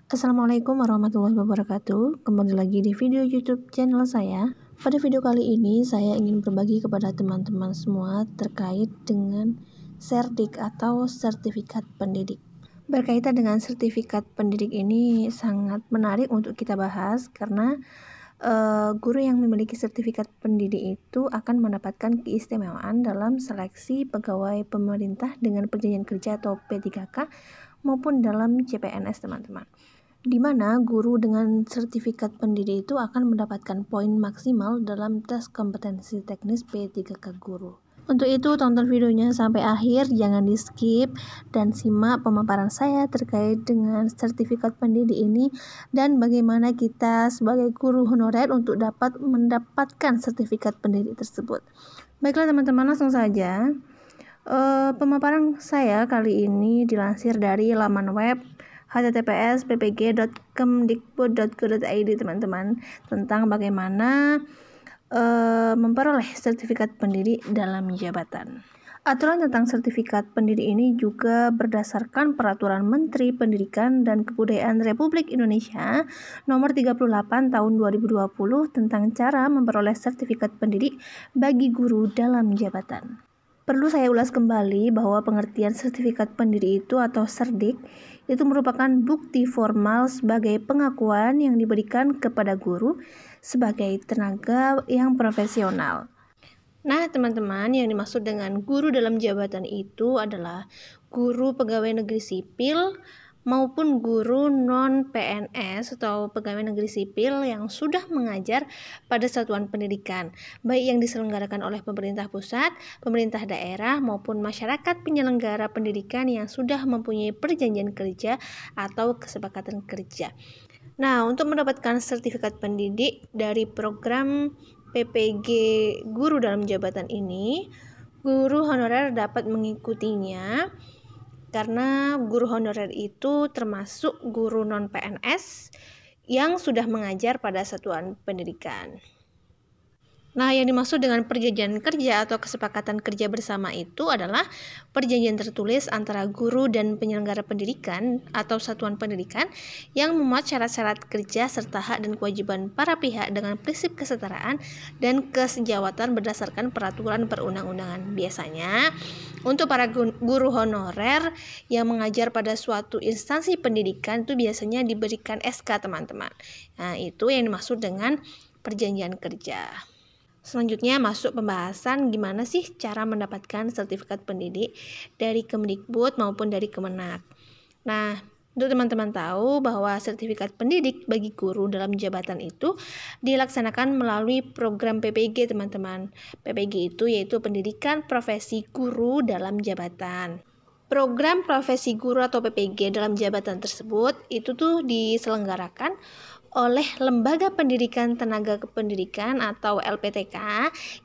Assalamualaikum warahmatullahi wabarakatuh. Kembali lagi di video YouTube channel saya. Pada video kali ini saya ingin berbagi kepada teman-teman semua terkait dengan Serdik atau sertifikat pendidik. Berkaitan dengan sertifikat pendidik ini sangat menarik untuk kita bahas karena guru yang memiliki sertifikat pendidik itu akan mendapatkan keistimewaan dalam seleksi pegawai pemerintah dengan perjanjian kerja atau P3K maupun dalam CPNS, teman-teman. Di mana guru dengan sertifikat pendidik itu akan mendapatkan poin maksimal dalam tes kompetensi teknis P3K guru. Untuk itu tonton videonya sampai akhir, jangan di skip dan simak pemaparan saya terkait dengan sertifikat pendidik ini dan bagaimana kita sebagai guru honorer untuk dapat mendapatkan sertifikat pendidik tersebut. Baiklah teman-teman, langsung saja. Pemaparan saya kali ini dilansir dari laman web https://ppg.kemdikbud.go.id teman-teman, tentang bagaimana memperoleh sertifikat pendidik dalam jabatan. Aturan tentang sertifikat pendidik ini juga berdasarkan Peraturan Menteri Pendidikan dan Kebudayaan Republik Indonesia Nomor 38 Tahun 2020 tentang cara memperoleh sertifikat pendidik bagi guru dalam jabatan. Perlu saya ulas kembali bahwa pengertian sertifikat pendidik itu atau serdik itu merupakan bukti formal sebagai pengakuan yang diberikan kepada guru sebagai tenaga yang profesional. Nah, teman-teman, yang dimaksud dengan guru dalam jabatan itu adalah guru pegawai negeri sipil maupun guru non-PNS atau pegawai negeri sipil yang sudah mengajar pada satuan pendidikan, baik yang diselenggarakan oleh pemerintah pusat, pemerintah daerah, maupun masyarakat penyelenggara pendidikan yang sudah mempunyai perjanjian kerja atau kesepakatan kerja. Nah, untuk mendapatkan sertifikat pendidik dari program PPG guru dalam jabatan ini, guru honorer dapat mengikutinya karena guru honorer itu termasuk guru non-PNS yang sudah mengajar pada satuan pendidikan. Nah, yang dimaksud dengan perjanjian kerja atau kesepakatan kerja bersama itu adalah perjanjian tertulis antara guru dan penyelenggara pendidikan atau satuan pendidikan yang memuat syarat-syarat kerja serta hak dan kewajiban para pihak dengan prinsip kesetaraan dan kesejawatan berdasarkan peraturan perundang-undangan. Biasanya, untuk para guru honorer yang mengajar pada suatu instansi pendidikan itu biasanya diberikan SK, teman-teman. Nah, itu yang dimaksud dengan perjanjian kerja. Selanjutnya masuk pembahasan gimana sih cara mendapatkan sertifikat pendidik dari Kemdikbud maupun dari Kemenak. Nah, untuk teman-teman tahu bahwa sertifikat pendidik bagi guru dalam jabatan itu dilaksanakan melalui program PPG, teman-teman. PPG itu yaitu Pendidikan Profesi Guru dalam Jabatan. Program profesi guru atau PPG dalam jabatan tersebut itu tuh diselenggarakan oleh Lembaga Pendidikan Tenaga Kependidikan atau LPTK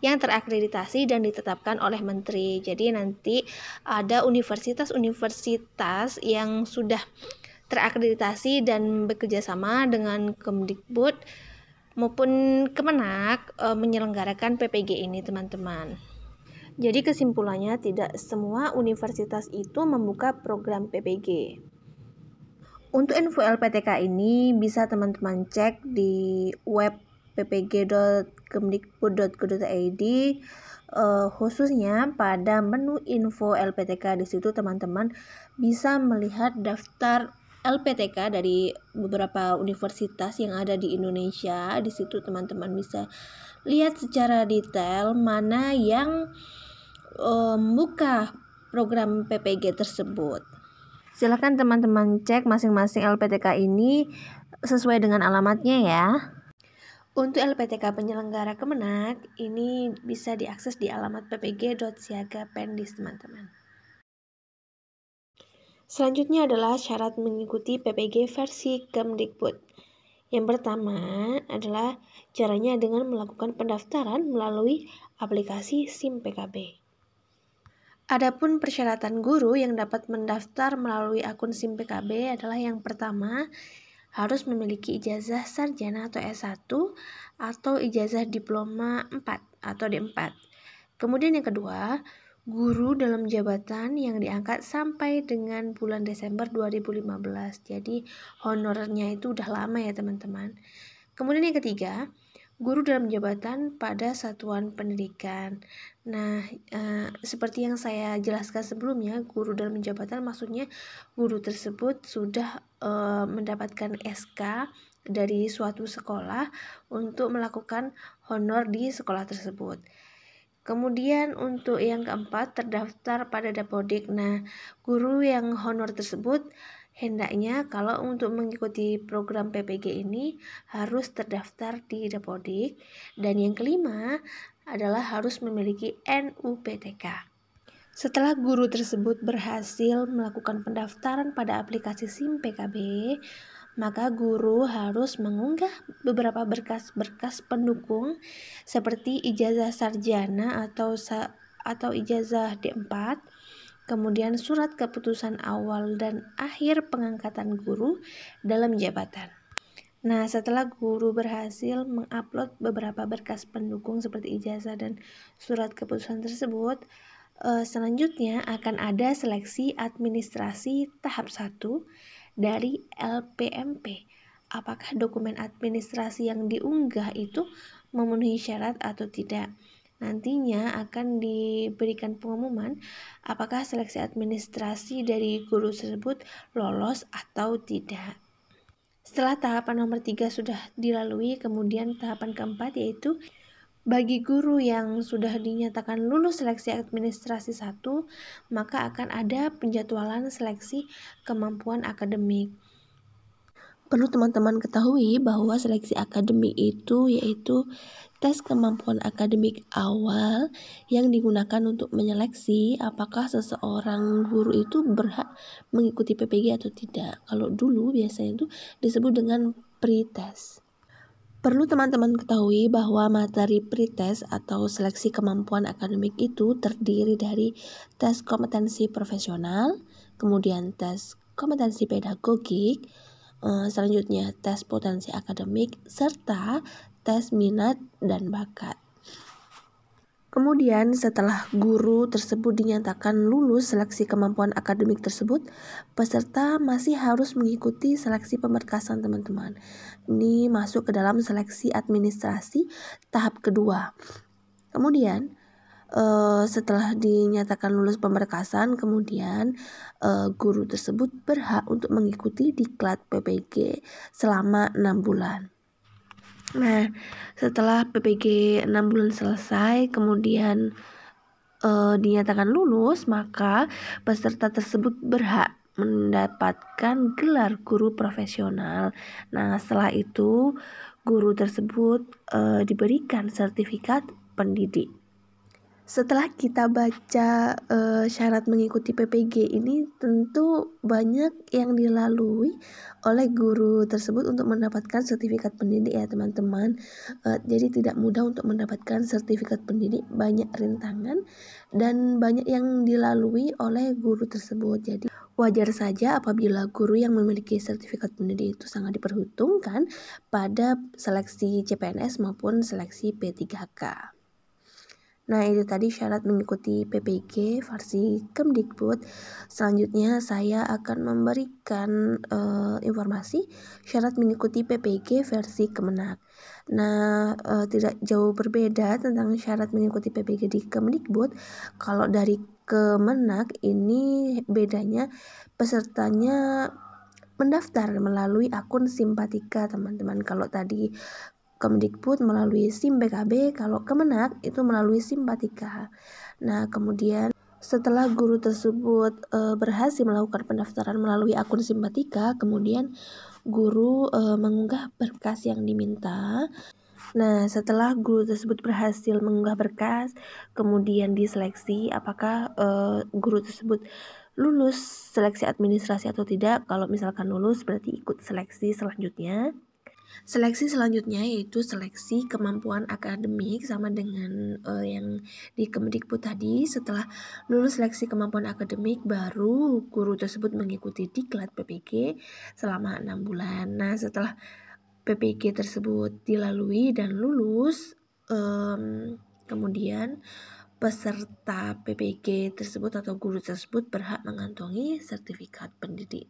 yang terakreditasi dan ditetapkan oleh Menteri. Jadi nanti ada universitas-universitas yang sudah terakreditasi dan bekerjasama dengan Kemdikbud maupun Kemenak menyelenggarakan PPG ini, teman-teman. Jadi kesimpulannya tidak semua universitas itu membuka program PPG. Untuk info LPTK ini bisa teman-teman cek di web ppg.kemdikbud.go.id, khususnya pada menu info LPTK. Di situ teman-teman bisa melihat daftar LPTK dari beberapa universitas yang ada di Indonesia. Di situ teman-teman bisa lihat secara detail mana yang membuka program PPG tersebut. Silakan teman-teman cek masing-masing LPTK ini sesuai dengan alamatnya ya. Untuk LPTK penyelenggara Kemenak, ini bisa diakses di alamat ppg.siagapendis, teman-teman. Selanjutnya adalah syarat mengikuti PPG versi Kemdikbud. Yang pertama adalah caranya dengan melakukan pendaftaran melalui aplikasi SIM PKB. Adapun persyaratan guru yang dapat mendaftar melalui akun SIM PKB adalah yang pertama, harus memiliki ijazah sarjana atau S1 atau ijazah diploma 4 atau D4. Kemudian yang kedua, guru dalam jabatan yang diangkat sampai dengan bulan Desember 2015. Jadi honornya itu udah lama ya teman-teman. Kemudian yang ketiga, guru dalam jabatan pada satuan pendidikan. Nah, seperti yang saya jelaskan sebelumnya, guru dalam jabatan maksudnya guru tersebut sudah mendapatkan SK dari suatu sekolah untuk melakukan honor di sekolah tersebut. Kemudian untuk yang keempat, terdaftar pada Dapodik. Nah, guru yang honor tersebut hendaknya kalau untuk mengikuti program PPG ini harus terdaftar di Dapodik. Dan yang kelima adalah harus memiliki NUPTK. Setelah guru tersebut berhasil melakukan pendaftaran pada aplikasi SIM PKB, maka guru harus mengunggah beberapa berkas-berkas pendukung seperti ijazah sarjana atau ijazah D4, kemudian surat keputusan awal dan akhir pengangkatan guru dalam jabatan. Nah, setelah guru berhasil mengupload beberapa berkas pendukung seperti ijazah dan surat keputusan tersebut, selanjutnya akan ada seleksi administrasi tahap 1 dari LPMP. Apakah dokumen administrasi yang diunggah itu memenuhi syarat atau tidak? Nantinya akan diberikan pengumuman apakah seleksi administrasi dari guru tersebut lolos atau tidak. Setelah tahapan nomor 3 sudah dilalui, kemudian tahapan keempat yaitu bagi guru yang sudah dinyatakan lulus seleksi administrasi 1, maka akan ada penjadwalan seleksi kemampuan akademik. Perlu teman-teman ketahui bahwa seleksi akademik itu yaitu tes kemampuan akademik awal yang digunakan untuk menyeleksi apakah seseorang guru itu berhak mengikuti PPG atau tidak. Kalau dulu biasanya itu disebut dengan pretest. Perlu teman-teman ketahui bahwa materi pretest atau seleksi kemampuan akademik itu terdiri dari tes kompetensi profesional, kemudian tes kompetensi pedagogik, selanjutnya tes potensi akademik, serta tes minat dan bakat. Kemudian setelah guru tersebut dinyatakan lulus seleksi kemampuan akademik tersebut, peserta masih harus mengikuti seleksi pemberkasan teman-teman. Ini masuk ke dalam seleksi administrasi tahap kedua. Kemudian setelah dinyatakan lulus pemberkasan, kemudian guru tersebut berhak untuk mengikuti diklat PPG selama 6 bulan. Nah, setelah PPG 6 bulan selesai, kemudian dinyatakan lulus, maka peserta tersebut berhak mendapatkan gelar guru profesional. Nah, setelah itu guru tersebut diberikan sertifikat pendidik. Setelah kita baca syarat mengikuti PPG ini, tentu banyak yang dilalui oleh guru tersebut untuk mendapatkan sertifikat pendidik ya teman-teman. Jadi tidak mudah untuk mendapatkan sertifikat pendidik, banyak rintangan dan banyak yang dilalui oleh guru tersebut. Jadi wajar saja apabila guru yang memiliki sertifikat pendidik itu sangat diperhitungkan pada seleksi CPNS maupun seleksi P3K. Nah, itu tadi syarat mengikuti PPG versi Kemdikbud. Selanjutnya saya akan memberikan informasi syarat mengikuti PPG versi Kemenak. Nah, tidak jauh berbeda tentang syarat mengikuti PPG di Kemdikbud. Kalau dari Kemenak ini bedanya pesertanya mendaftar melalui akun Simpatika teman-teman. Kalau tadi Kemdikbud melalui SIM PKB, kalau Kemenak itu melalui Simpatika. Nah, kemudian setelah guru tersebut berhasil melakukan pendaftaran melalui akun Simpatika, kemudian guru mengunggah berkas yang diminta. Nah, setelah guru tersebut berhasil mengunggah berkas, kemudian diseleksi apakah guru tersebut lulus seleksi administrasi atau tidak. Kalau misalkan lulus berarti ikut seleksi selanjutnya. Seleksi selanjutnya yaitu seleksi kemampuan akademik sama dengan yang di Kemdikbud tadi. Setelah lulus seleksi kemampuan akademik, baru guru tersebut mengikuti diklat PPG selama 6 bulan. Nah, setelah PPG tersebut dilalui dan lulus, kemudian peserta PPG tersebut atau guru tersebut berhak mengantongi sertifikat pendidik.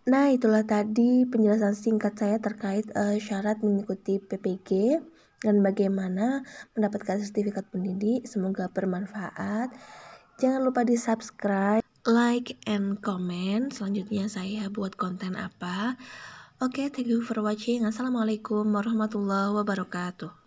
Nah, itulah tadi penjelasan singkat saya terkait syarat mengikuti PPG dan bagaimana mendapatkan sertifikat pendidik. Semoga bermanfaat. Jangan lupa di subscribe, like, and comment. Selanjutnya saya buat konten apa. Oke, thank you for watching. Assalamualaikum warahmatullahi wabarakatuh.